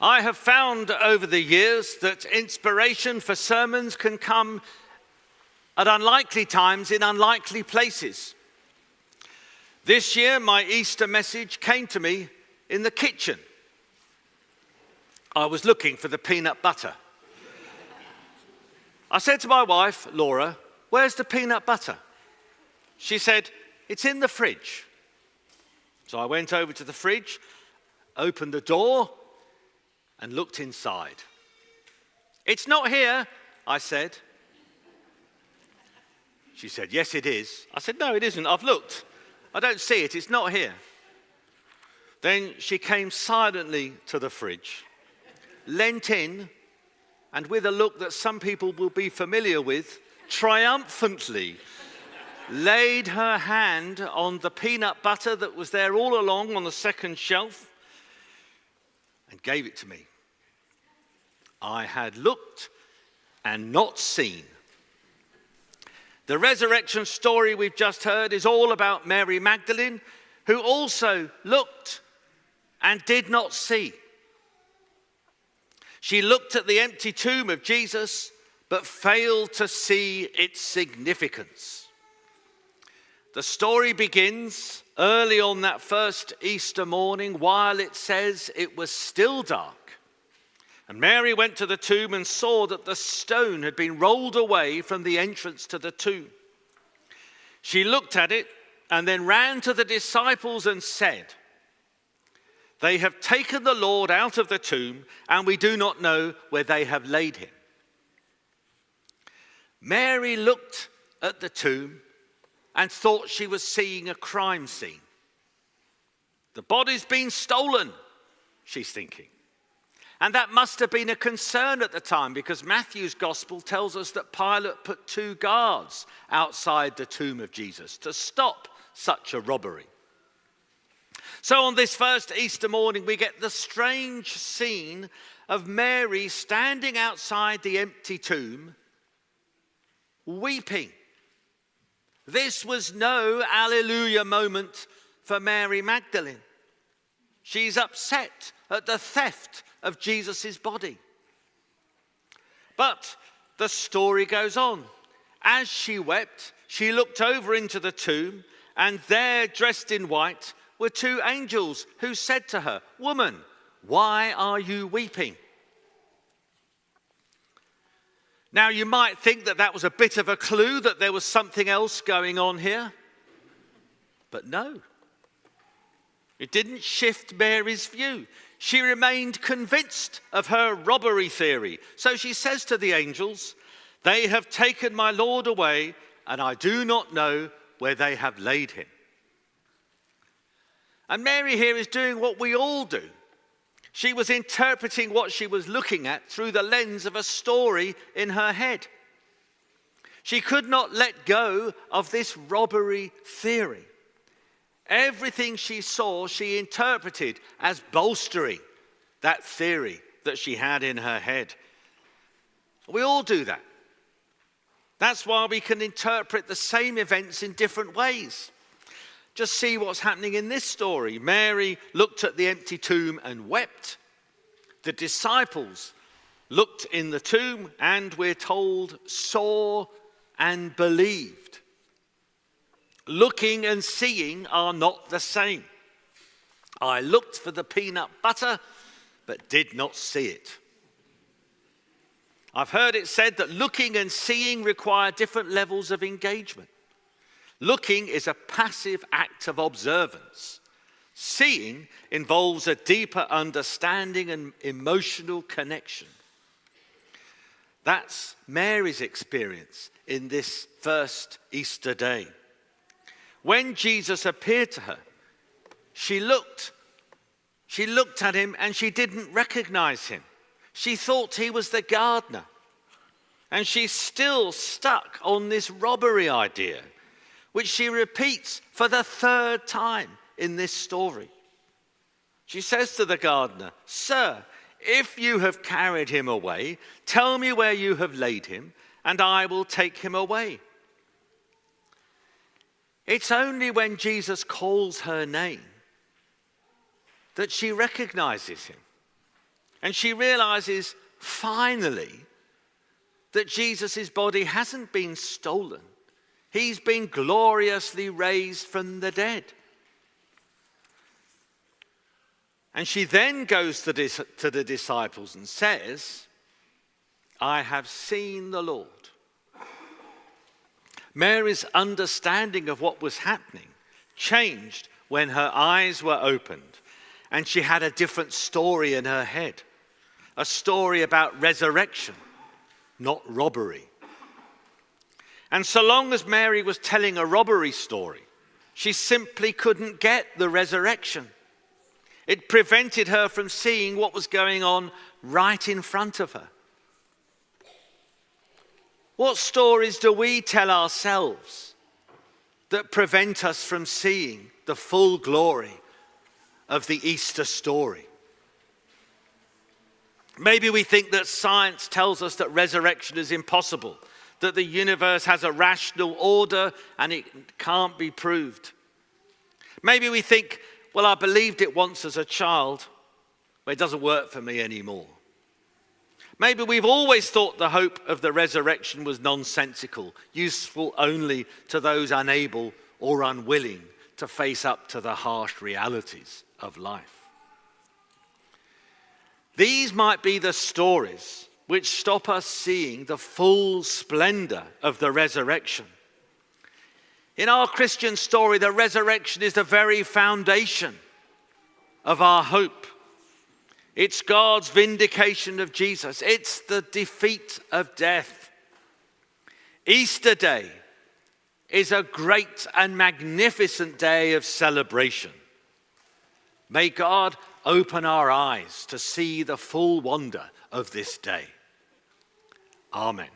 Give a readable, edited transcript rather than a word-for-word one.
I have found over the years that inspiration for sermons can come at unlikely times in unlikely places. This year, my Easter message came to me in the kitchen. I was looking for the peanut butter. I said to my wife, Laura, "Where's the peanut butter?" She said, "It's in the fridge." So I went over to the fridge, opened the door, and looked inside. "It's not here," I said. She said, "Yes, it is." I said, "No, it isn't. I've looked. I don't see it. It's not here." Then she came silently to the fridge, leant in, and with a look that some people will be familiar with, triumphantly laid her hand on the peanut butter that was there all along on the second shelf and gave it to me. I had looked and not seen. The resurrection story we've just heard is all about Mary Magdalene, who also looked and did not see. She looked at the empty tomb of Jesus, but failed to see its significance. The story begins early on that first Easter morning, while it says it was still dark. And Mary went to the tomb and saw that the stone had been rolled away from the entrance to the tomb. She looked at it and then ran to the disciples and said, "They have taken the Lord out of the tomb, and we do not know where they have laid him." Mary looked at the tomb and thought she was seeing a crime scene. The body's been stolen, she's thinking. And that must have been a concern at the time, because Matthew's gospel tells us that Pilate put 2 guards outside the tomb of Jesus to stop such a robbery. So on this first Easter morning, we get the strange scene of Mary standing outside the empty tomb, weeping. This was no alleluia moment for Mary Magdalene. She's upset at the theft of Jesus' body. But the story goes on. As she wept, she looked over into the tomb, and there, dressed in white, were 2 angels who said to her, "Woman, why are you weeping?" Now, you might think that was a bit of a clue that there was something else going on here. But no. It didn't shift Mary's view. She remained convinced of her robbery theory. So she says to the angels, "They have taken my Lord away, and I do not know where they have laid him." And Mary here is doing what we all do. She was interpreting what she was looking at through the lens of a story in her head. She could not let go of this robbery theory. Everything she saw, she interpreted as bolstering that theory that she had in her head. We all do that. That's why we can interpret the same events in different ways. Just see what's happening in this story. Mary looked at the empty tomb and wept. The disciples looked in the tomb and, we're told, saw and believed. Looking and seeing are not the same. I looked for the peanut butter, but did not see it. I've heard it said that looking and seeing require different levels of engagement. Looking is a passive act of observance. Seeing involves a deeper understanding and emotional connection. That's Mary's experience in this first Easter day. When Jesus appeared to her, she looked at him and she didn't recognize him. She thought he was the gardener. And she's still stuck on this robbery idea, which she repeats for the 3rd time in this story. She says to the gardener, "Sir, if you have carried him away, tell me where you have laid him, and I will take him away." It's only when Jesus calls her name that she recognizes him. And she realizes finally that Jesus' body hasn't been stolen. He's been gloriously raised from the dead. And she then goes to the disciples and says, I have seen the Lord. Mary's understanding of what was happening changed when her eyes were opened and she had a different story in her head. A story about resurrection, not robbery. And so long as Mary was telling a robbery story, she simply couldn't get the resurrection. It prevented her from seeing what was going on right in front of her. What stories do we tell ourselves that prevent us from seeing the full glory of the Easter story? Maybe we think that science tells us that resurrection is impossible, that the universe has a rational order and it can't be proved. Maybe we think, well, I believed it once as a child, but it doesn't work for me anymore. Maybe we've always thought the hope of the resurrection was nonsensical, useful only to those unable or unwilling to face up to the harsh realities of life. These might be the stories which stop us seeing the full splendor of the resurrection. In our Christian story, the resurrection is the very foundation of our hope. It's God's vindication of Jesus. It's the defeat of death. Easter Day is a great and magnificent day of celebration. May God open our eyes to see the full wonder of this day. Amen.